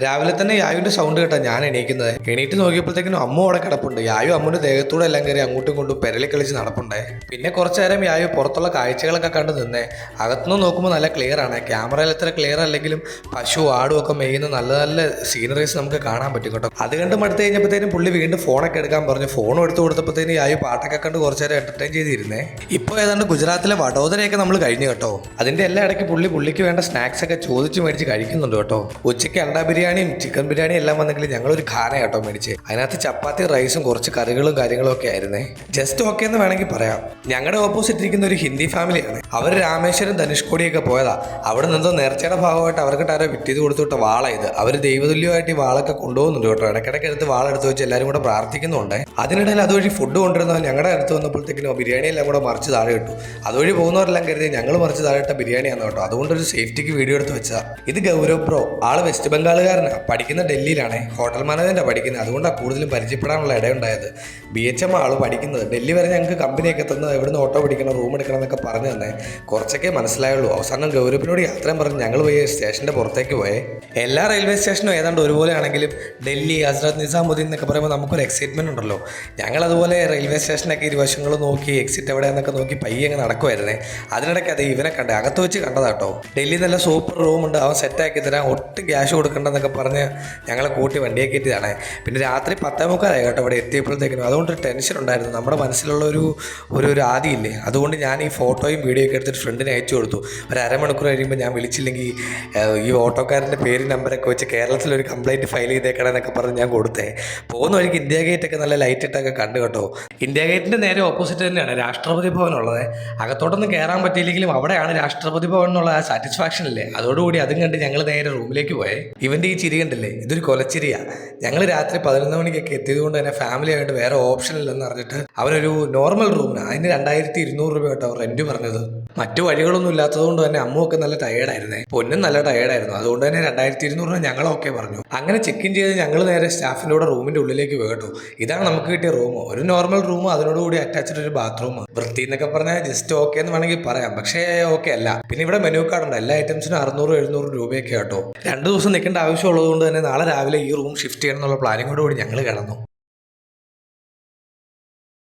രാവിലെ തന്നെ യായുവിന്റെ സൗണ്ട് കേട്ടാ ഞാൻ എണീക്കുന്നത്. എണീറ്റ് നോക്കിയപ്പോഴത്തേക്കിനും അമ്മ അവിടെ കിടപ്പുണ്ട്. യായു അമ്മയുടെ ദേഹത്തൂടെ എല്ലാം കയറി അങ്ങോട്ടും ഇങ്ങോട്ടും പെരളി കളിച്ച് നടപ്പുണ്ടേ. പിന്നെ കുറച്ചു നേരം യായു പുറത്തുള്ള കാഴ്ചകളൊക്കെ കണ്ടു നിന്നേ. അകത്തുനിന്ന് നോക്കുമ്പോൾ നല്ല ക്ലിയർ ആണ്. ക്യാമറയിൽ എത്ര ക്ലിയർ അല്ലെങ്കിലും പശു ആടും ഒക്കെ മെയ്യുന്ന നല്ല നല്ല സീനറീസ് നമുക്ക് കാണാൻ പറ്റും കേട്ടോ. അത് കണ്ട് മടുത്ത് കഴിഞ്ഞപ്പോഴത്തേനും പുള്ളി വീണ്ടും ഫോണൊക്കെ എടുക്കാൻ പറഞ്ഞു. ഫോൺ എടുത്തു കൊടുത്തപ്പോഴത്തേനും യായു പാട്ടൊക്കെ കണ്ട് കുറച്ചു നേരം എന്റർടൈൻ ചെയ്തിരുന്നേ. ഇപ്പോൾ ഏതാണ്ട് ഗുജറാത്തിലെ വഡോദരയൊക്കെ നമ്മൾ കഴിഞ്ഞു കേട്ടോ. അതിന്റെ എല്ലാ ഇടയ്ക്ക് പുള്ളിക്ക് വേണ്ട സ്നാക്സ് ഒക്കെ ചോദിച്ച് മേടിച്ച് കഴിക്കുന്നുണ്ട് കേട്ടോ. ഉച്ചയ്ക്ക് അണ്ട ബിരിയാണിയും ചിക്കൻ ബിരിയാണിയും എല്ലാം വന്നെങ്കിലും ഞങ്ങളൊരു ഖാന കേട്ടോ മേടിച്ച്. അതിനകത്ത് ചപ്പാത്തി റൈസും കുറച്ച് കറികളും കാര്യങ്ങളും ഒക്കെ ആയിരുന്നേ. ജസ്റ്റ് ഓക്കെ എന്ന് വേണമെങ്കിൽ പറയാം. ഞങ്ങളുടെ ഓപ്പോസിറ്റ് ഇരിക്കുന്ന ഒരു ഹിന്ദി ഫാമിലിയാണ്. അവർ രാമേശ്വരം ധനുഷ്കോടിയൊക്കെ പോയതാ. അവിടെ നിന്നോ നേർച്ചയുടെ ഭാഗമായിട്ട് അവർക്കിട്ട് ആരോ വിറ്റിയത് കൊടുത്തുവിട്ട വാള ഇത്. അവർ ദൈവതുല്യമായിട്ട് ഈ വാളൊക്കെ കൊണ്ടുപോകുന്നുണ്ട് കേട്ടോ. ഇടയ്ക്കിടയ്ക്ക് എടുത്ത് വാളെടുത്ത് വെച്ച് എല്ലാവരും കൂടെ പ്രാർത്ഥിക്കുന്നുണ്ട്. അതിനിടയിൽ അതുവഴി ഫുഡ് കൊണ്ടുവരുന്നത് ഞങ്ങളുടെ അടുത്ത് വന്നപ്പോഴത്തേക്കിനും ബിരിയാണി എല്ലാം കൂടെ മറിച്ച് താഴെ ഇട്ടു. അതുവഴി പോകുന്നവരെല്ലാം കരുതി ഞങ്ങൾ മറിച്ച് താഴെ ഇട്ട ബിരിയാണിയാന്ന് കേട്ടോ. അതുകൊണ്ടൊരു സേഫ്റ്റിക്ക് വീഡിയോ എടുത്ത് വെച്ചാൽ. ഇത് ഗൗരവ് ബ്രോ, ആള് വെസ്റ്റ് ബംഗാളുകാരനാണ്. പഠിക്കുന്ന ഡൽഹിയിലാണ്. ഹോട്ടൽ മാനേജ്മെന്റാണ് പഠിക്കുന്നത്. അതുകൊണ്ടാണ് കൂടുതലും പരിചയപ്പെടാനുള്ള ഇടയുണ്ടായത്. BHM ആള് പഠിക്കുന്നത്. ഡൽഹി വരെ ഞങ്ങൾക്ക് കമ്പനിയൊക്കെ തന്ന് എവിടുന്ന് ഓട്ടോ പിടിക്കണം, റൂം എടുക്കണം എന്നൊക്കെ പറഞ്ഞു തന്നെ കുറച്ചൊക്കെ മനസ്സിലായുള്ളൂ. അവസാനം ഗൗരവിനോട് യാത്രയും പറഞ്ഞ് ഞങ്ങൾ പോയി സ്റ്റേഷൻ്റെ പുറത്തേക്ക് പോയേ. എല്ലാ റെയിൽവേ സ്റ്റേഷനും ഏതാണ്ട് ഒരുപോലെ ആണെങ്കിലും ഡൽഹി, ഹസ്രത്ത് നിസാമുദ്ദീൻ എന്നൊക്കെ പറയുമ്പോൾ നമുക്കൊരു എക്സൈറ്റ്മെന്റ് ഉണ്ടല്ലോ. ഞങ്ങളതുപോലെ റെയിൽവേ സ്റ്റേഷനൊക്കെ ഇരുവശങ്ങൾ നോക്കി എക്സിറ്റ് എവിടെയെന്നൊക്കെ നോക്കി പയ്യെ അങ്ങ് നടക്കുമായിരുന്നേ. അതിനിടയ്ക്ക് അത് ഇവനെ കണ്ടേ, അകത്ത് വെച്ച് കണ്ടതാട്ടോ. ഡൽഹി നല്ല സൂപ്പർ റൂമുണ്ട്, അവൻ സെറ്റാക്കി തരാം, ഒട്ടും ക്യാഷ് കൊടുക്കണ്ടെന്നൊക്കെ പറഞ്ഞ് ഞങ്ങളെ കൂട്ടി വണ്ടിയെ കയറ്റിയതാണ്. പിന്നെ രാത്രി 10:45 കേട്ടോ ഇവിടെ എത്തിയപ്പോഴത്തേക്കിനും. അതുകൊണ്ട് ടെൻഷൻ ഉണ്ടായിരുന്നു. നമ്മുടെ മനസ്സിലുള്ള ഒരു ആദിയില്ലേ, അതുകൊണ്ട് ഞാൻ ഈ ഫോട്ടോയും വീഡിയോ ഒക്കെ എടുത്തിട്ട് ഫ്രണ്ടിനെ അയച്ചു കൊടുത്തു. ഒരു അരമണിക്കൂർ കഴിയുമ്പോൾ ഞാൻ വിളിച്ചില്ലെങ്കിൽ ഈ ഓട്ടോക്കാരൻ്റെ പേര് നമ്പറൊക്കെ വെച്ച് കേരളത്തിലൊരു കംപ്ലൈൻറ്റ് ഫയൽ ചെയ്തേക്കണം എന്നൊക്കെ പറഞ്ഞ് ഞാൻ കൊടുത്തേ. പോകുന്ന വഴിക്ക് ഇന്ത്യ ഗേറ്റൊക്കെ നല്ല ലൈറ്റ് ഇട്ടൊക്കെ കണ്ടു കേട്ടോ. ഇന്ത്യ ഗേറ്റിൻ്റെ നേരെ ഓപ്പോസിറ്റ് തന്നെയാണ് രാഷ്ട്രപതി ഭവൻ ഉള്ളത്. അകത്തോട്ടൊന്നും കയറാൻ പറ്റിയില്ലെങ്കിലും അവിടെയാണ് രാഷ്ട്രപതി ഭവൻ എന്നുള്ള ആ സാറ്റിസ്ഫാക്ഷൻ ഇല്ലേ, അതോടുകൂടി അതും കണ്ട് ഞങ്ങൾ നേരെ റൂമിലേക്ക് പോയേ. ഇവൻ്റെ ഈ ചിരി കണ്ടില്ലേ, ഇതൊരു കൊലച്ചിരിയാണ്. ഞങ്ങൾ രാത്രി 11 മണിക്കൊക്കെ എത്തിയത് കൊണ്ട് തന്നെ ഫാമിലി ആയിട്ട് വേറെ ഓപ്ഷൻ ഇല്ലെന്ന് പറഞ്ഞിട്ട് അവനൊരു നോർമൽ റൂമിന് അതിന് 2200 രൂപ കേട്ടോ റെന്റ് പറഞ്ഞത്. മറ്റു വഴികളൊന്നും ഇല്ലാത്തത് കൊണ്ട് തന്നെ അമ്മുവൊക്കെ നല്ല ടയേർഡായിരുന്നേ. പൊന്നും നല്ല ടയേർഡായിരുന്നു. അതുകൊണ്ട് തന്നെ 2200 ഞങ്ങളൊക്കെ പറഞ്ഞു. അങ്ങനെ ചെക്ക് ഇൻ ചെയ്ത് ഞങ്ങൾ നേരെ സ്റ്റാഫിൻ്റെ കൂടെ റൂമിൻ്റെ ഉള്ളിലേക്ക് കേട്ടു. ഇതാണ് നമുക്ക് കിട്ടിയ റൂം. ഒരു നോർമൽ റൂം, അതിനോടുകൂടി അറ്റാച്ച്ഡ് ഒരു ബാത്റൂം. വൃത്തി എന്നൊക്കെ പറഞ്ഞാൽ ജസ്റ്റ് ഓക്കെ എന്ന് വേണമെങ്കിൽ പറയാം, പക്ഷേ ഓക്കെ അല്ല. പിന്നെ ഇവിടെ മെനു കാർഡ് ഉണ്ട്. എല്ലാ ഐറ്റംസിനും 600-700 രൂപയൊക്കെ കേട്ടോ. 2 ദിവസം നിൽക്കേണ്ട ആവശ്യമുള്ളത് കൊണ്ട് തന്നെ നാളെ രാവിലെ ഈ റൂം ഷിഫ്റ്റ് ചെയ്യണം എന്നുള്ള പ്ലാനിങ്ങോടുകൂടി ഞങ്ങൾ കിടന്നു.